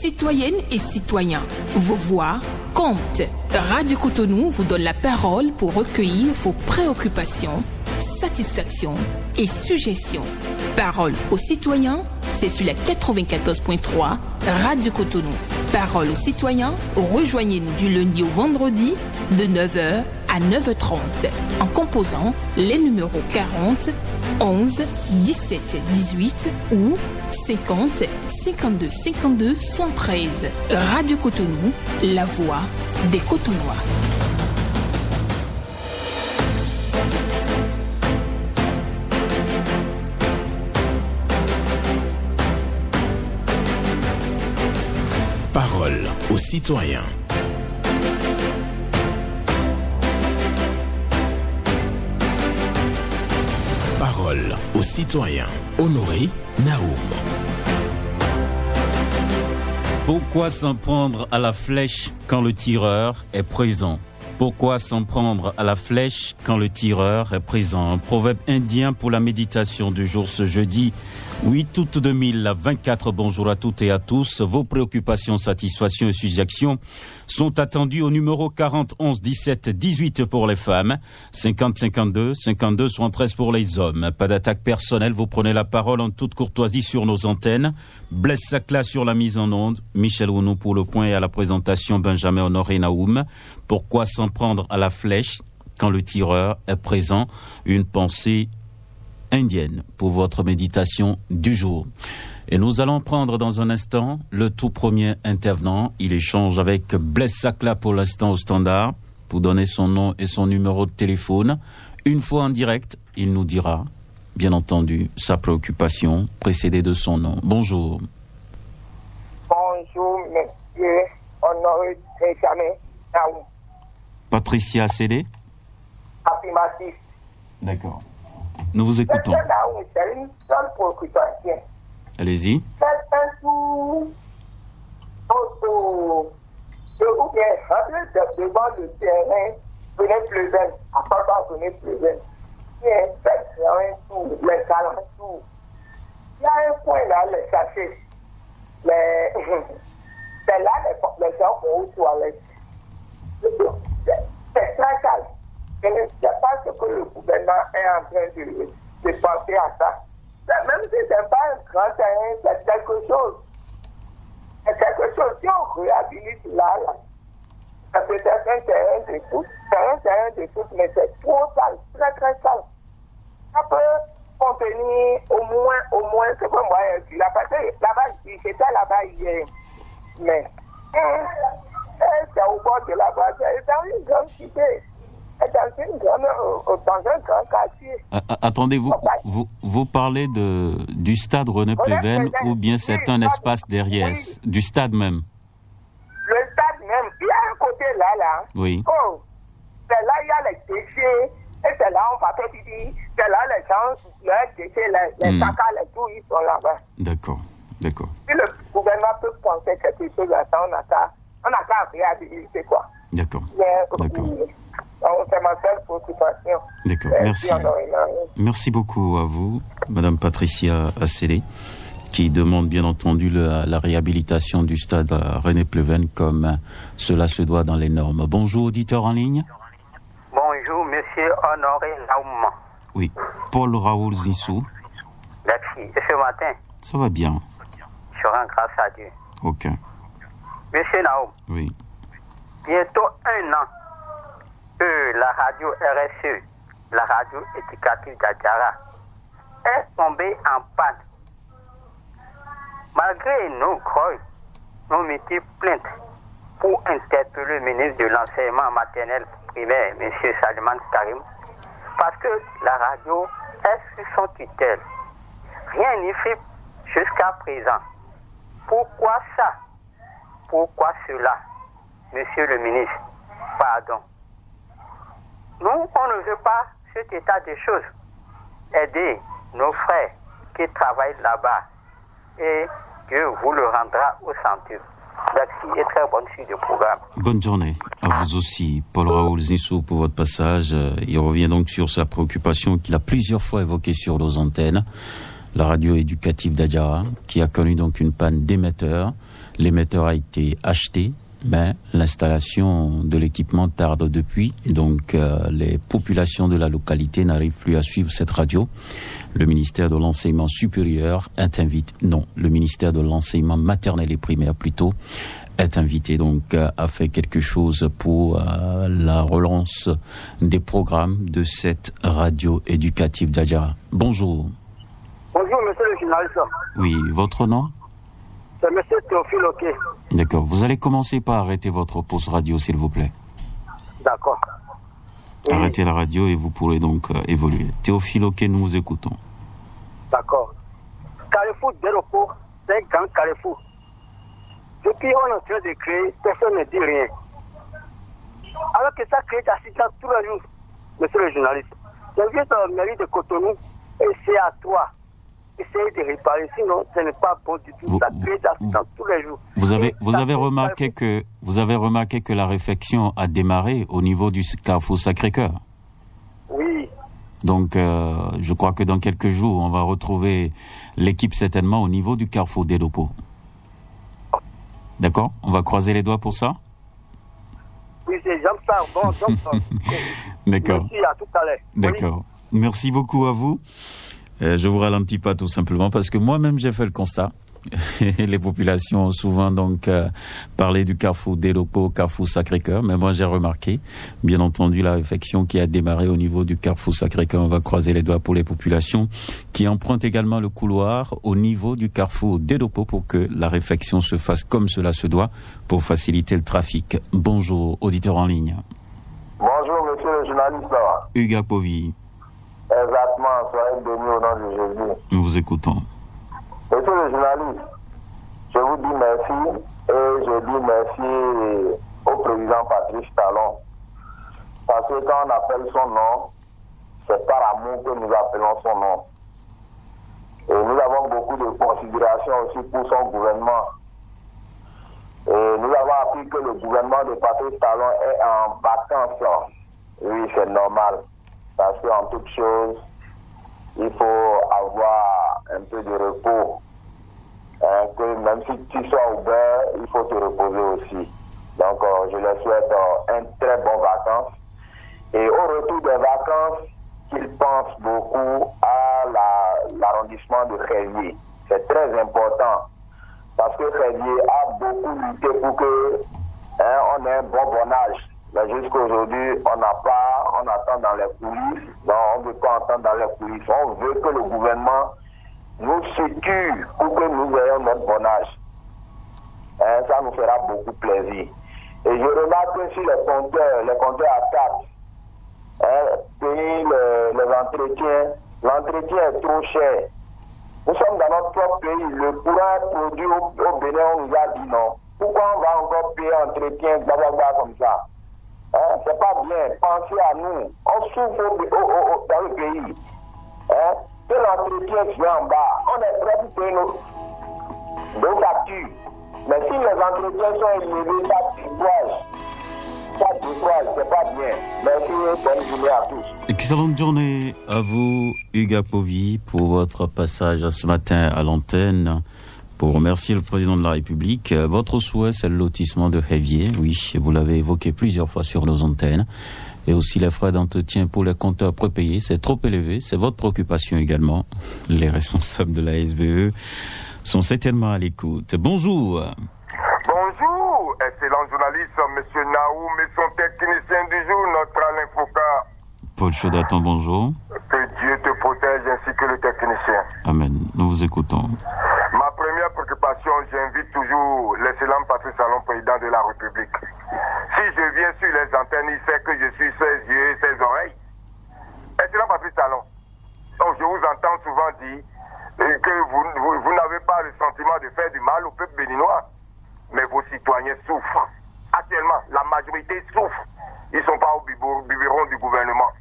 Citoyennes et citoyens, vos voix comptent. Radio Cotonou vous donne la parole pour recueillir vos préoccupations, satisfactions et suggestions. Parole aux citoyens, c'est sur la 94.3 Radio Cotonou. Parole aux citoyens, rejoignez-nous du lundi au vendredi de 9h à 9h30 en composant les numéros 40 11 17 18 ou 50 52 52 73. Radio Cotonou, la voix des Cotonois. Parole aux citoyens. Parole aux citoyens. Honoré Naoum. Pourquoi s'en prendre à la flèche quand le tireur est présent? Pourquoi s'en prendre à la flèche quand le tireur est présent? Un proverbe indien pour la méditation du jour ce jeudi 8 août 2024. Bonjour à toutes et à tous. Vos préoccupations, satisfactions et suggestions sont attendues au numéro 40 11 17 18 pour les femmes, 50 52 52 73 pour les hommes. Pas d'attaque personnelle, vous prenez la parole en toute courtoisie sur nos antennes. Blaise Sacla sur la mise en onde, Michel Ounou pour le point et à la présentation, Benjamin Honoré Naoum. Pourquoi s'en prendre à la flèche quand le tireur est présent? Une pensée indienne pour votre méditation du jour. Et nous allons prendre dans un instant le tout premier intervenant. Il échange avec Blaise Sacla pour l'instant au standard pour donner son nom et son numéro de téléphone. Une fois en direct, il nous dira, bien entendu, sa préoccupation précédée de son nom. Bonjour. Bonjour, monsieur Honoré Naoum. Patricia Cédé? Affirmatif. D'accord. Nous vous écoutons. Naoum, c'est une seule préoccupation. Allez-y. Faites un tour ou bien rentrez devant le terrain, venez Pleven, à part venez Pleven. Faites un tour, les alentours. Il y a un point là, les sachets. C'est là les gens vont aux toilettes. C'est très calme. Je ne sais pas ce que le gouvernement est en train de penser à ça. Même si ce n'est pas un grand terrain, c'est quelque chose. C'est quelque chose. Si on réhabilite là, ça peut être un terrain de foot. C'est un terrain de foot, mais c'est trop sale, très très sale. Ça peut contenir au moins, c'est pas moi, parce que là-bas, j'étais là-bas hier. Mais c'est au bord de la base, c'est dans une grande cité. Dans un grand quartier. Attendez, vous parlez du stade René Pleven ou bien c'est un espace derrière, du stade même? Le stade même, il y a un côté là. Oui. Oh, c'est là il y a les déchets, et c'est là on va faire dire, c'est là les gens, les déchets, les sacs, les tout, ils sont là-bas. D'accord. Si le gouvernement peut penser quelque chose à ça, on n'a qu'à réhabiliter quoi. D'accord. C'est ma seule préoccupation. D'accord, merci. Merci beaucoup à vous, Madame Patricia Acélé, qui demande bien entendu la réhabilitation du stade René Pleven comme cela se doit dans les normes. Bonjour, auditeur en ligne. Bonjour, Monsieur Honoré Naoum. Oui, Paul Raoul Zissou. Merci. Et ce matin? Ça va bien. Je rends grâce à Dieu. Ok. Monsieur Naoum. Oui. Bientôt 1 an. La radio RSE, la radio éducative d'Adjara, est tombée en panne. Malgré nos multiples plaintes pour interpeller le ministre de l'enseignement maternel primaire, M. Salman Karim, parce que la radio est sous son tutelle. Rien n'y fait jusqu'à présent. Pourquoi ça? Pourquoi cela? Monsieur le ministre, pardon. Nous, on ne veut pas cet état de choses. Aider nos frères qui travaillent là-bas. Et Dieu vous le rendra au centre. Merci et très bonne suite du programme. Bonne journée à vous aussi, Paul Raoul Zissou, pour votre passage. Il revient donc sur sa préoccupation qu'il a plusieurs fois évoquée sur nos antennes. la radio éducative d'Adjara, qui a connu donc une panne d'émetteur. L'émetteur a été acheté, mais l'installation de l'équipement tarde depuis. Et donc, les populations de la localité n'arrivent plus à suivre cette radio. Le ministère de l'Enseignement supérieur le ministère de l'Enseignement maternel et primaire plutôt, est invité donc à faire quelque chose pour la relance des programmes de cette radio éducative d'Adjara. Bonjour. Bonjour, monsieur le journaliste. Oui, votre nom? C'est monsieur Théophile Oké. D'accord. Vous allez commencer par arrêter votre poste radio, s'il vous plaît. D'accord. Oui. Arrêtez la radio et vous pourrez donc évoluer. Théophile Oké, nous vous écoutons. D'accord. Carrefour d'Aéroport, c'est un grand carrefour. Depuis on est en train de créer, personne ne dit rien. Alors que ça crée des accidents tous les jours, monsieur le journaliste. J'invite la mairie de Cotonou et c'est à toi. Essayez de réparer, sinon ce n'est pas bon du tout. Ça crée des accidents tous les jours. Vous avez remarqué que la réflexion a démarré au niveau du Carrefour Sacré-Cœur. Oui. Donc, je crois que dans quelques jours, on va retrouver l'équipe certainement au niveau du Carrefour des Dopos. D'accord? On va croiser les doigts pour ça? Oui, j'aime ça. Bon, donc, d'accord. Merci, à tout à l'heure. D'accord. Oui. Merci beaucoup à vous. Je vous ralentis pas tout simplement parce que moi-même j'ai fait le constat. Les populations ont souvent donc parlé du Carrefour des Dopos, Carrefour Sacré-Cœur, mais moi j'ai remarqué, bien entendu, la réflexion qui a démarré au niveau du Carrefour Sacré-Cœur. On va croiser les doigts pour les populations qui empruntent également le couloir au niveau du Carrefour des Dopos pour que la réflexion se fasse comme cela se doit pour faciliter le trafic. Bonjour, auditeur en ligne. Bonjour, monsieur le journaliste. Hugues Apovi. Exactement, soyez bénis au nom de Jésus. Nous vous écoutons. Monsieur le journaliste, je vous dis merci et je dis merci au président Patrice Talon. Parce que quand on appelle son nom, c'est par amour que nous appelons son nom. Et nous avons beaucoup de considération aussi pour son gouvernement. Et nous avons appris que le gouvernement de Patrice Talon est en vacances. Oui, c'est normal. Parce qu'en toute chose, il faut avoir un peu de repos. Que même si tu sois au beurre, il faut te reposer aussi. Donc, je leur souhaite un très bon vacances. Et au retour des vacances, qu'ils pensent beaucoup à l'arrondissement de Révier. C'est très important. Parce que Révier a beaucoup lutté pour que on ait un bon âge. Mais jusqu'à aujourd'hui, on attend dans les coulisses. Non, on ne veut pas entendre dans les coulisses. On veut que le gouvernement nous sécure pour que nous ayons notre bon âge. Ça nous fera beaucoup plaisir. Et je remarque que sur les compteurs à 4, payer les entretiens, l'entretien est trop cher. Nous sommes dans notre propre pays. Le courant produit au Bénin, on nous a dit non. Pourquoi on va encore payer entretien comme ça? C'est pas bien. Pensez à nous. On souffre dans le pays. Que l'entretien qui est en bas, on est prêt pour payer nos factures. Mais si les entretiens sont élevés, ça décourage, c'est pas bien. Merci, bonne journée à tous. Excellente journée à vous, Hugues Apovi, pour votre passage ce matin à l'antenne. Pour remercier le président de la République, votre souhait, c'est le lotissement de Révier. Oui, vous l'avez évoqué plusieurs fois sur nos antennes. Et aussi les frais d'entretien pour les compteurs prépayés, c'est trop élevé, c'est votre préoccupation également. Les responsables de la SBE sont certainement à l'écoute. Bonjour. Bonjour, excellent journaliste, monsieur Naoum et son technicien du jour, notre Alain Foucault. Paul Chodatan, bonjour. Que Dieu te protège ainsi que le technicien. Amen, nous vous écoutons. Ma première préoccupation, j'invite toujours l'excellent Patrice Talon, président de la République. Si je viens sur les antennes, il sait que je suis ses yeux et ses oreilles. Excellent Patrice Talon, donc je vous entends souvent dire que vous n'avez pas le sentiment de faire du mal au peuple béninois. Mais vos citoyens souffrent. Actuellement, la majorité souffre. Ils ne sont pas au biberon du gouvernement.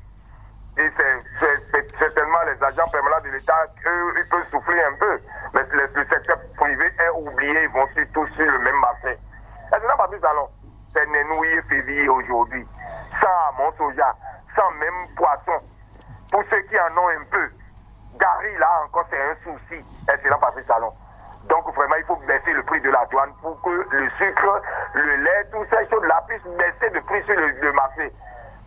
Et c'est certainement les agents permanents de l'État, eux, ils peuvent souffler un peu. Mais le secteur privé est oublié, ils vont tous sur le même marché. Est-ce que ça va plus alors? C'est Nenouille février aujourd'hui. Sans mon soja, sans même poisson. Pour ceux qui en ont un peu, Gary, là encore, c'est un souci, excellent Patrice Talon. Donc vraiment, il faut baisser le prix de la douane pour que le sucre, le lait, toutes ces choses-là puissent baisser de prix sur le marché.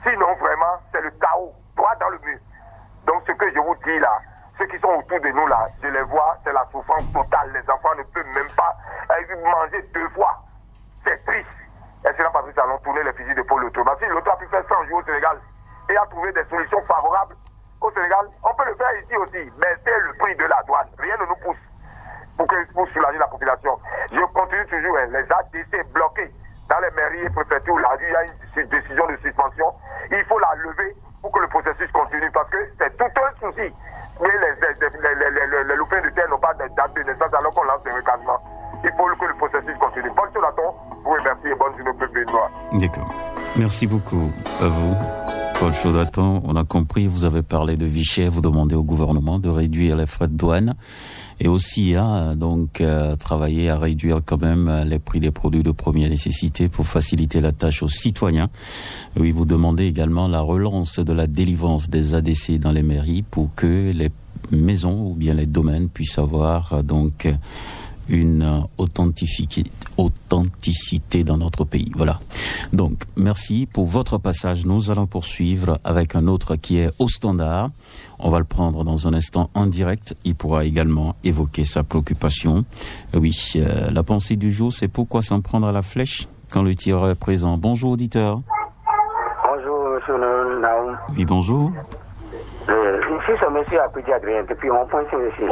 Sinon, vraiment, c'est le chaos, droit dans le mur. Donc ce que je vous dis là, ceux qui sont autour de nous là, je les vois, c'est la souffrance totale. Les enfants ne peuvent même pas manger 2 fois. C'est triste. Excellent Patrice Talon, tourner les fusils d'épaule autrement. Si l'autre a pu faire 100 jours au Sénégal et a trouvé des solutions favorables au Sénégal, on peut le faire ici aussi. Baisser le prix de la douane. Rien ne nous pousse pour soulager la population. Je continue toujours, les ADC bloqués dans les mairies et préfectures. Là, il y a une décision de suspension. Il faut la lever pour que le processus continue parce que c'est tout un souci. Mais les loupins de terre n'ont pas de date de naissance alors qu'on lance des recassements. Il faut que le processus continue. Bonne chose à toi, vous remercie et bonne journée au peuple béninois. D'accord. Merci beaucoup à vous. Paul Chaudaton, on a compris, vous avez parlé de vie chère, vous demandez au gouvernement de réduire les frais de douane et aussi travailler à réduire quand même les prix des produits de première nécessité pour faciliter la tâche aux citoyens. Oui, vous demandez également la relance de la délivrance des ADC dans les mairies pour que les maisons ou bien les domaines puissent avoir une authenticité dans notre pays. Voilà. Donc, merci pour votre passage. Nous allons poursuivre avec un autre qui est au standard. On va le prendre dans un instant en direct. Il pourra également évoquer sa préoccupation. Oui, la pensée du jour, c'est pourquoi s'en prendre à la flèche quand le tireur est présent. Bonjour, auditeur. Bonjour, monsieur Naoum. Oui, bonjour. Ici, ce monsieur a pu dire Adrien depuis on point ici.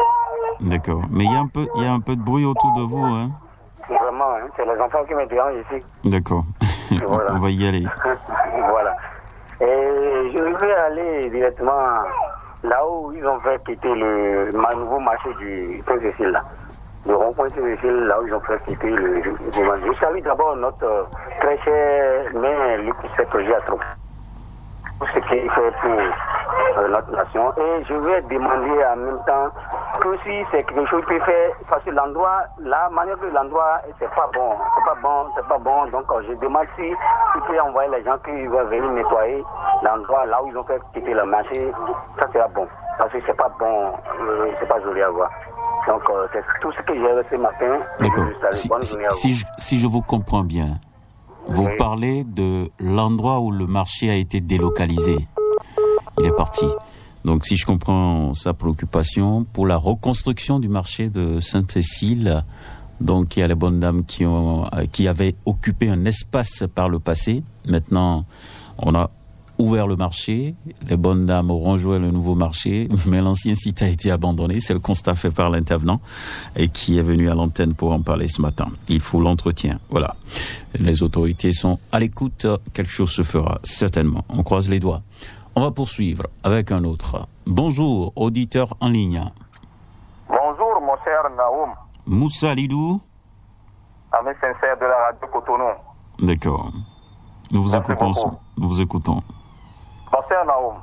D'accord. Mais il y a un peu de bruit autour de vous, hein? Vraiment, hein, c'est les enfants qui me dérangent ici. D'accord. Voilà. On va y aller. Voilà. Et je vais aller directement là où ils ont fait quitter le nouveau marché du Saint-Cécile, là. Le rond-point Saint-Cécile, là où ils ont fait quitter le. Je salue d'abord notre très cher maire Luc Sétogia trop. Tout ce qu'il fait pour notre nation. Et je vais demander en même temps que si c'est quelque chose qu'il fait, parce que l'endroit, la manière de l'endroit, c'est pas bon. Donc je demande si il peut envoyer les gens qui vont venir nettoyer l'endroit là où ils ont fait quitter le marché. Ça sera bon. Parce que c'est pas bon, c'est pas joli à voir. Donc c'est tout ce que j'ai reçu ce matin. D'accord. Si je vous comprends bien, vous parlez de l'endroit où le marché a été délocalisé. Il est parti. Donc, si je comprends sa préoccupation pour la reconstruction du marché de Sainte-Cécile, donc il y a les bonnes dames qui avaient occupé un espace par le passé. Maintenant, on a ouvert le marché. Les bonnes dames auront joué le nouveau marché, mais l'ancien site a été abandonné. C'est le constat fait par l'intervenant et qui est venu à l'antenne pour en parler ce matin. Il faut l'entretien. Voilà. Les autorités sont à l'écoute. Quelque chose se fera, certainement. On croise les doigts. On va poursuivre avec un autre. Bonjour, auditeur en ligne. Bonjour, mon cher Naoum. Moussa Lidou. Ami sincère de la radio Cotonou. D'accord. Nous vous écoutons. Mon cher Naoum,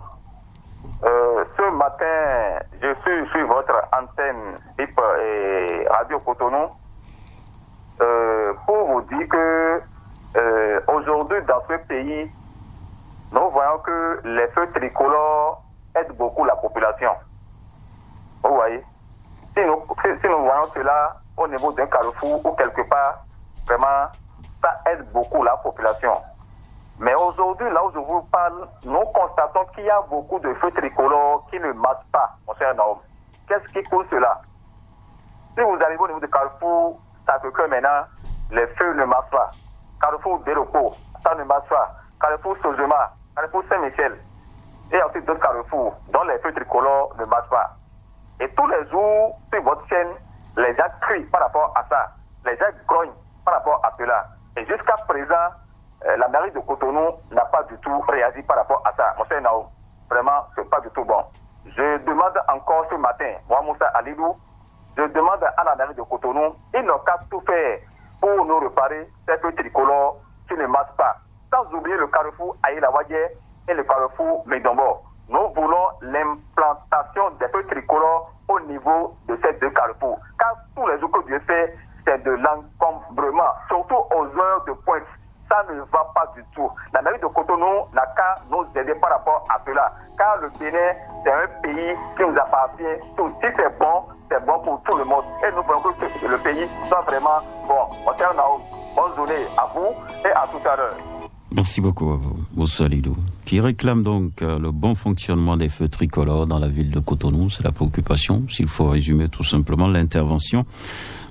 ce matin, je suis sur votre antenne BIP et Radio Cotonou pour vous dire que aujourd'hui, dans ce pays, nous voyons que les feux tricolores aident beaucoup la population. Vous voyez? Si nous voyons cela au niveau d'un carrefour ou quelque part, vraiment, ça aide beaucoup la population. Mais aujourd'hui, là où je vous parle, nous constatons qu'il y a beaucoup de feux tricolores qui ne marchent pas, mon cher Naoum. Qu'est-ce qui cause cela? Si vous arrivez au niveau du carrefour, ça fait que maintenant, les feux ne marchent pas. Carrefour Délocaux, ça ne marche pas. Carrefour Sojema, Carrefour Saint-Michel, et ensuite d'autres carrefours dont les feux tricolores ne marchent pas. Et tous les jours, sur votre chaîne, les gens crient par rapport à ça. Les gens grognent par rapport à cela. Et jusqu'à présent, la mairie de Cotonou n'a pas du tout réagi par rapport à ça. Monsieur Naoum, vraiment, c'est pas du tout bon. Je demande encore ce matin, moi Moussa Alidou, je demande à la mairie de Cotonou, ils n'ont qu'à tout faire pour nous réparer ces feux tricolores qui ne marchent pas. Sans oublier le carrefour Aïla-Wadje et le carrefour Médombo. Nous voulons l'implantation des feux tricolores au niveau de ces deux carrefours. Car tous les jours que Dieu fait, c'est de l'encombrement, surtout aux heures de pointe. Ça ne va pas du tout. La mairie de Cotonou n'a qu'à nous aider par rapport à cela. Car le Bénin, c'est un pays qui nous appartient. Si c'est bon pour tout le monde. Et nous voulons que le pays soit vraiment bon. Bonne journée à vous et à tout à l'heure. Merci beaucoup à vous, Moussa Alidou, qui réclame donc le bon fonctionnement des feux tricolores dans la ville de Cotonou. C'est la préoccupation, s'il faut résumer tout simplement l'intervention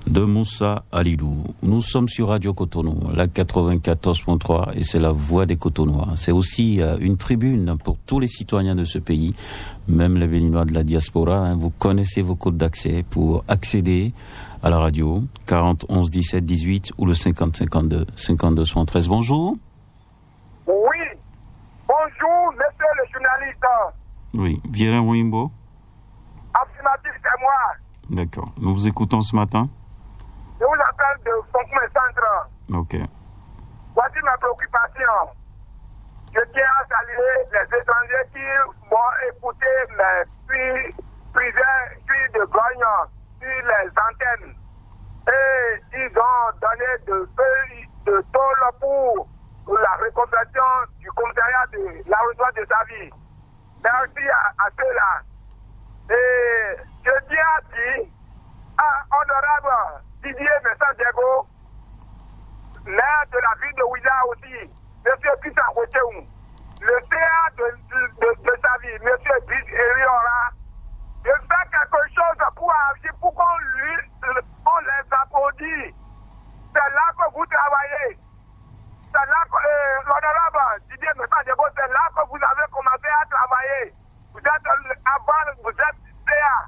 de Moussa Alidou. Nous sommes sur Radio Cotonou, la 94.3, et c'est la voix des Cotonois. C'est aussi une tribune pour tous les citoyens de ce pays, même les Béninois de la diaspora. Vous connaissez vos codes d'accès pour accéder à la radio, 40 11 17 18 ou le 50 52 52 73. Bonjour. Oui, bonjour, monsieur le journaliste. Oui, Viera Wimbo. Affirmatif, c'est moi. D'accord. Nous vous écoutons ce matin. Je vous appelle de Foncoumé Centre. Ok. Voici ma préoccupation. Je tiens à saluer les étrangers qui m'ont écouté mes prises de Gagnon sur les antennes. Et ils ont donné de feuilles de tôle pour la reconversion du commissariat de l'arrondissement de Savi. Merci à ceux-là. Et je tiens à dire à honorable Didier Messan-Diego, maire de la ville de Ouida aussi, M. Christian Rocheou, le CA de Savi, M. Brice Eriora, de faire quelque chose pour agir, pour qu'on les applaudit. C'est là que vous travaillez. C'est là que l'honorable Didier Messan-Diego, c'est là que vous avez commencé à travailler. Vous êtes CA.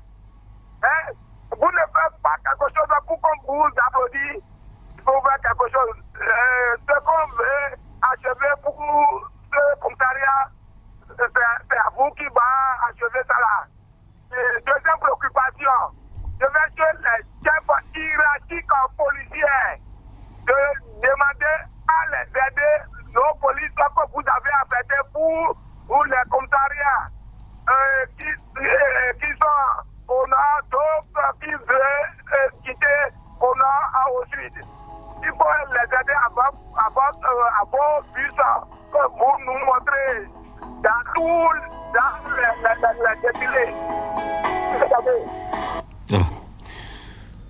Hein? Vous ne faites pas quelque chose pour qu'on vous applaudisse. Il faut faire quelque chose. Ce qu'on veut achever pour ce commissariat, c'est à vous qui va achever ça là. Deuxième préoccupation, je veux que les chefs hiérarchiques policiers de demander à les aider nos polices que vous avez affectés pour les commissariats qui sont au nord, d'autres qui veulent quitter au nord au sud. Il faut les aider à vos bus que vous nous montrez dans les défilés.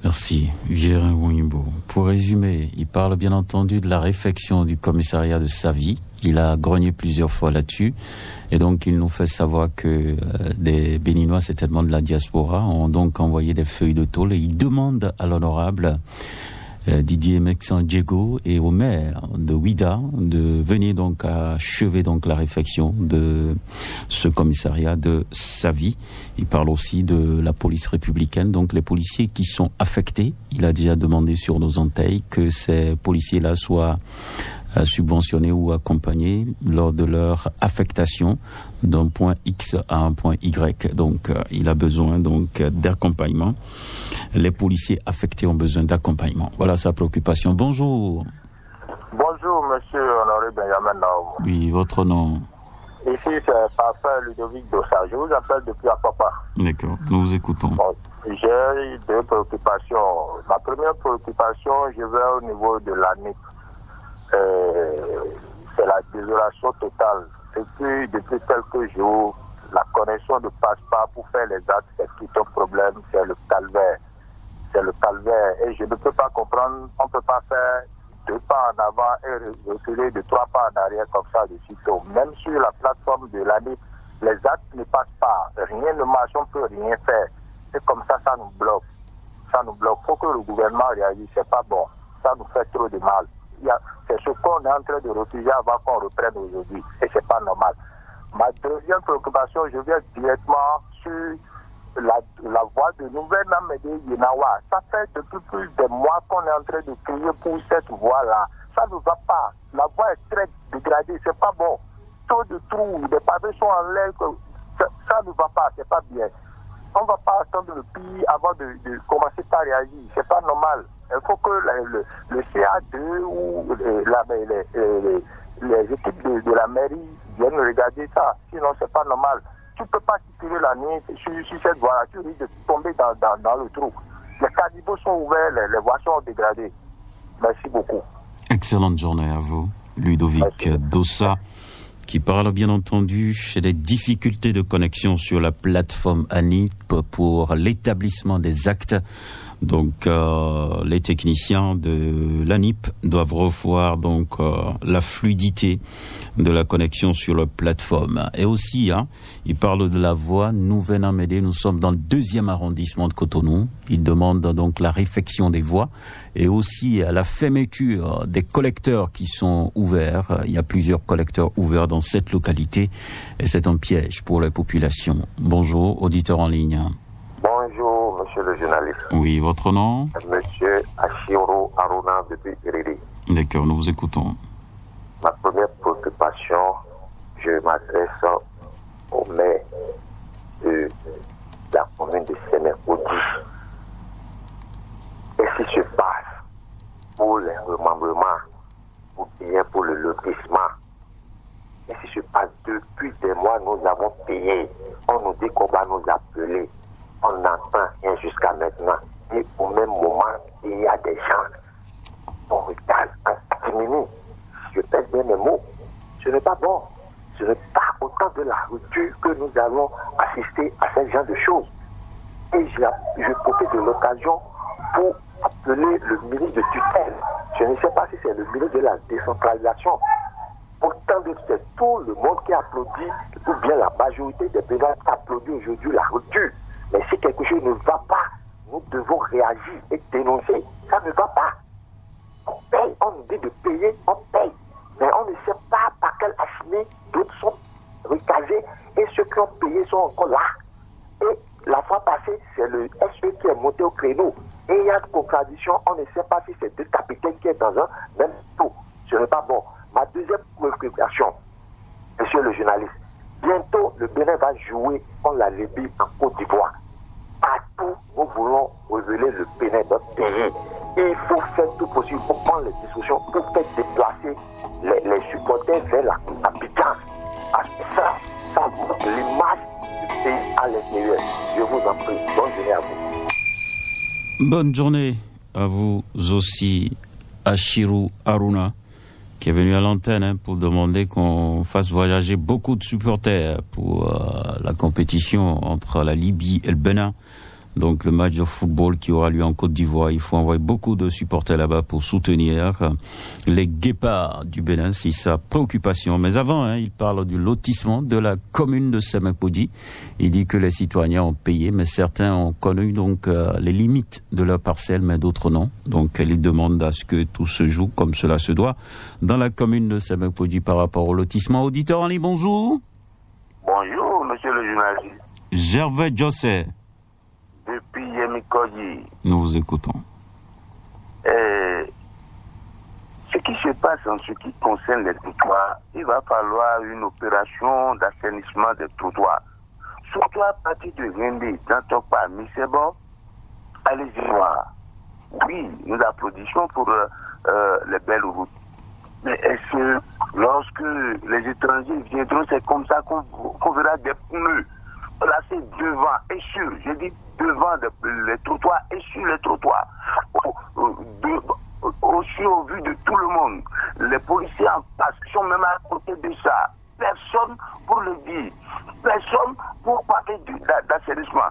Merci, Viera Wimbo. Pour résumer, il parle bien entendu de la réfection du commissariat de Savi. Il a grogné plusieurs fois là-dessus. Et donc, il nous fait savoir que des Béninois, certainement de la diaspora, ont donc envoyé des feuilles de tôle. Et il demande à l'honorable Didier Messan-Diego et au maire de Ouida de venir donc achever donc la réfection de ce commissariat de Savi. Il parle aussi de la police républicaine, donc les policiers qui sont affectés. Il a déjà demandé sur nos antennes que ces policiers-là soient subventionnés ou accompagnés lors de leur affectation d'un point X à un point Y. Donc, il a besoin donc d'accompagnement. Les policiers affectés ont besoin d'accompagnement. Voilà sa préoccupation. Bonjour. Bonjour, monsieur Honoré Benjamin Naoum. Oui, votre nom? Ici, c'est Parfait Ludovic Dossa. Je vous appelle depuis Apapa. D'accord, nous vous écoutons. Bon, j'ai deux préoccupations. Ma première préoccupation, je vais au niveau de l'ANIP. C'est la désolation totale. Depuis quelques jours, la connexion ne passe pas pour faire les actes. C'est tout un problème. C'est le calvaire. C'est le calvaire. Et je ne peux pas comprendre. On ne peut pas faire 2 pas en avant et reculer de 3 pas en arrière comme ça de sitôt. Même sur la plateforme de l'année, les actes ne passent pas. Rien ne marche. On ne peut rien faire. C'est comme ça, ça nous bloque. Ça nous bloque. Il faut que le gouvernement réagisse. C'est pas bon. Ça nous fait trop de mal. C'est ce qu'on est en train de refuser avant qu'on reprenne aujourd'hui. Et c'est pas normal. Ma deuxième préoccupation, je viens directement sur la voie de Nouvelle-Namédé Yenawa. Ça fait depuis plus de mois qu'on est en train de crier pour cette voie-là. Ça ne va pas. La voie est très dégradée. C'est pas bon. Trop de trous, des pavés sont en l'air. Ça ne va pas. C'est pas bien. On ne va pas attendre le pire avant de commencer par réagir. C'est pas normal. Il faut que le CA2 ou les équipes de la mairie viennent regarder ça. Sinon, c'est pas normal. Tu ne peux pas circuler la nuit sur cette voie-là. Tu risques de tomber dans le trou. Les caniveaux sont ouverts, les voies sont dégradées. Merci beaucoup. Excellente journée à vous. Ludovic Dossa, qui parle bien entendu des difficultés de connexion sur la plateforme ANIP pour l'établissement des actes. Donc les techniciens de l'ANIP doivent revoir donc la fluidité de la connexion sur la plateforme. Et aussi, il parle de la voie Nouvenin-Médé. Nous sommes dans le 2e arrondissement de Cotonou. Il demande donc la réfection des voies et aussi la fermeture des collecteurs qui sont ouverts. Il y a plusieurs collecteurs ouverts dans cette localité et c'est un piège pour la population. Bonjour, auditeur en ligne. Bonjour, monsieur le journaliste. Oui, votre nom? Monsieur Ashiro Aruna depuis Iridi. D'accord, nous vous écoutons. Ma première préoccupation, je m'adresse au maire de la commune de Sénécoudi. Qu'est-ce qui se passe pour les remembrements ou bien pour le lotissement? Qu'est-ce qui se passe depuis des mois? Nous avons payé. On nous dit qu'on va nous appeler. On n'entend rien jusqu'à maintenant. Et au même moment, il y a des gens. On regarde en catimini. Je pèse bien mes mots. Ce n'est pas bon. Ce n'est pas autant de la rupture que nous allons assister à ce genre de choses. Et je profite de l'occasion pour appeler le ministre de tutelle. Je ne sais pas si c'est le ministre de la décentralisation. Pourtant, c'est tout le monde qui applaudit, ou bien la majorité des présidents qui applaudit aujourd'hui la rupture. Mais si quelque chose ne va pas, nous devons réagir et dénoncer. Ça ne va pas. On paye, on nous dit de payer, on paye. Mais on ne sait pas par quel achemin d'autres sont recasés et ceux qui ont payé sont encore là. Et la fois passée, c'est le SE qui est monté au créneau. Et il y a une contradiction, on ne sait pas si c'est deux capitaines qui sont dans un même taux. Ce n'est pas bon. Ma deuxième préoccupation, monsieur le journaliste, bientôt le Bénin va jouer contre la Libye en Côte d'Ivoire. Partout, nous voulons révéler le Bénin, notre pays. Et il faut faire tout possible pour prendre les discussions, pour faire déplacer les supporters vers la Abidjan. Parce que ça montre l'image du pays à l'extérieur. Je vous en prie, bonne journée à vous. Bonne journée à vous aussi, Ashiro Aruna, qui est venu à l'antenne pour demander qu'on fasse voyager beaucoup de supporters pour la compétition entre la Libye et le Bénin. Donc le match de football qui aura lieu en Côte d'Ivoire, il faut envoyer beaucoup de supporters là-bas pour soutenir les guépards du Bénin, c'est sa préoccupation. Mais avant, il parle du lotissement de la commune de Sémécoudi. Il dit que les citoyens ont payé, mais certains ont connu donc les limites de leur parcelle, mais d'autres non. Donc il demande à ce que tout se joue comme cela se doit dans la commune de Sémécoudi par rapport au lotissement. Auditeur en ligne, bonjour. Bonjour, monsieur le journaliste. Gervais José. Depuis Yemikoji. Nous vous écoutons. Ce qui se passe en ce qui concerne les trottoirs, il va falloir une opération d'assainissement des trottoirs. Surtout à partir de Rendé, dans Tokpa, Misebo, allez-y voir. Oui, nous applaudissons pour les belles routes. Mais est-ce que lorsque les étrangers viendront, c'est comme ça qu'on verra des pneus placés devant et sur, je dis devant les trottoirs et sur les trottoirs, aussi au vu de tout le monde. Les policiers en face sont même à côté de ça. Personne pour le dire. Personne pour parler d'assainissement.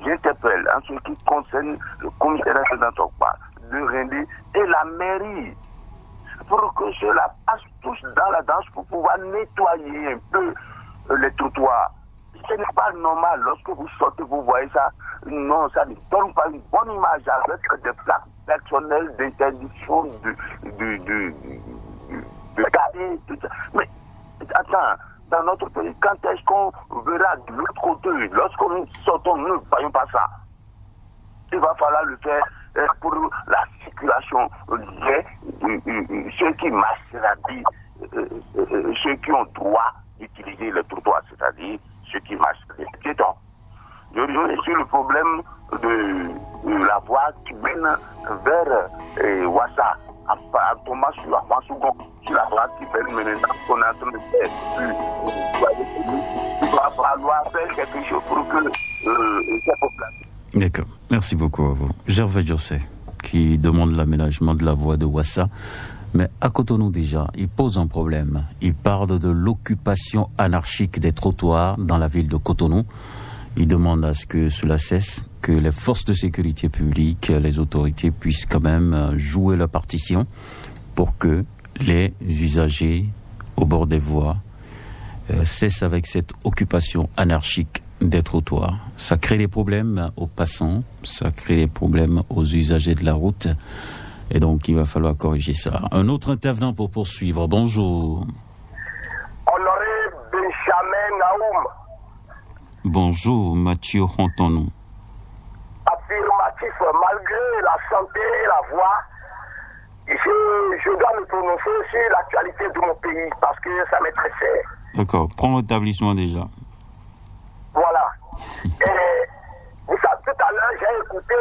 J'interpelle en ce qui concerne le commissariat d'Antokpa, de Rendé et la mairie, pour que cela passe tous dans la danse pour pouvoir nettoyer un peu les trottoirs. Ce n'est pas normal. Lorsque vous sortez, vous voyez ça. Non, ça ne donne pas une bonne image avec des plaques personnelles d'interdiction de garder tout ça. Mais attends, dans notre pays, quand est-ce qu'on verra de l'autre côté? Lorsque nous sortons, nous ne voyons pas ça. Il va falloir le faire pour la circulation des ceux qui marchent, c'est-à-dire ceux qui ont droit d'utiliser le trottoir, c'est-à-dire ceux qui marchent, les piétons. Je reviens sur le problème de la voie qui mène vers Ouassa, à Thomas sur la voie qui mène maintenant qu'on est en train de faire. Il va falloir faire quelque chose pour que ces populations. D'accord. Merci beaucoup à vous. Gervais José, qui demande l'aménagement de la voie de Ouassa. Mais à Cotonou déjà, il pose un problème. Il parle de l'occupation anarchique des trottoirs dans la ville de Cotonou. Il demande à ce que cela cesse, que les forces de sécurité publique, les autorités puissent quand même jouer leur partition pour que les usagers au bord des voies cessent avec cette occupation anarchique des trottoirs. Ça crée des problèmes aux passants, ça crée des problèmes aux usagers de la route, et donc il va falloir corriger ça. Un autre intervenant pour poursuivre. Bonjour. Honoré Benjamin Naoum. Bonjour, Mathieu Hontonou. Affirmatif, malgré la santé et la voix, je dois me prononcer sur l'actualité de mon pays parce que ça m'est très cher. D'accord, prends l'établissement déjà. Voilà. Et vous savez, tout à l'heure, j'ai écouté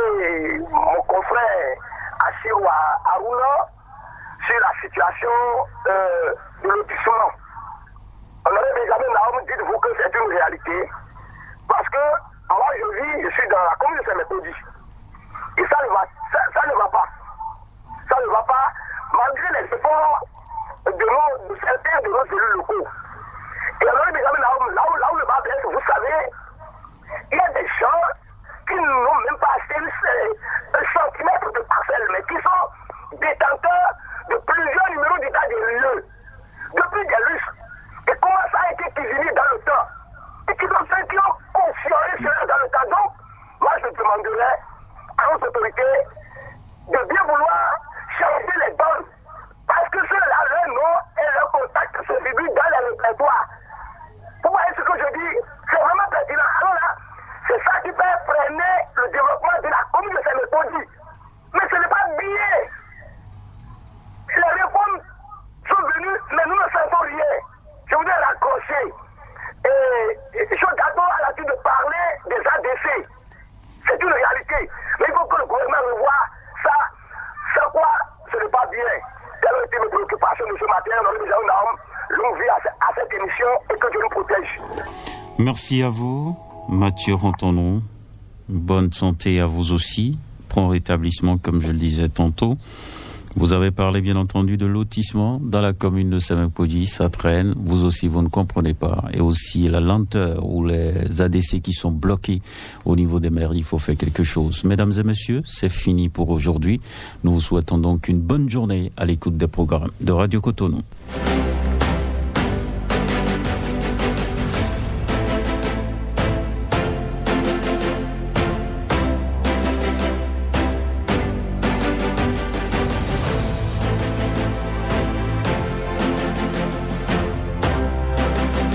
mon confrère Achirou Aruna sur la situation de lotissement. Honoré Benjamin Naoum, dites-vous que c'est une réalité. Parce que moi je suis dans la commune de Saint-Méthodi. Et ça ne va pas. Ça ne va pas, malgré les efforts de certains de nos élus locaux. Et alors, là où le bas blesse, vous savez, il y a des gens qui n'ont même pas acheté un centimètre de parcelle, mais qui sont détenteurs de plusieurs numéros d'état des lieux, depuis des lustres. Et comment ça a été cuisiné dans le temps. Et qui ont cautionné cela dans le temps. Donc, moi je demanderais à nos autorités de bien vouloir changer les donnes. Parce que ceux-là, leur nom et leur contact se figurent dans les répertoires. Vous voyez ce que je dis? C'est vraiment pertinent. Alors là, c'est ça qui peut freiner le développement de la commune de Saint-Méthodi. Mais ce n'est pas bien. Les réformes sont venues, mais nous ne faisons rien. Je voudrais raccrocher. Et Jodato a l'habitude de parler des ADC. C'est une réalité. Mais il faut que le gouvernement revoie ça. Sans quoi, ce n'est pas bien. Telle a été mes préoccupations de ce matin. Longue vie à cette émission et que Dieu nous protège. Merci à vous, Mathieu Hontonou. Bonne santé à vous aussi. Prompt rétablissement, comme je le disais tantôt. Vous avez parlé, bien entendu, de lotissement dans la commune de Saint-Méthodi. Ça traîne. Vous aussi, vous ne comprenez pas. Et aussi, la lenteur ou les ADC qui sont bloqués au niveau des mairies. Il faut faire quelque chose. Mesdames et messieurs, c'est fini pour aujourd'hui. Nous vous souhaitons donc une bonne journée à l'écoute des programmes de Radio Cotonou.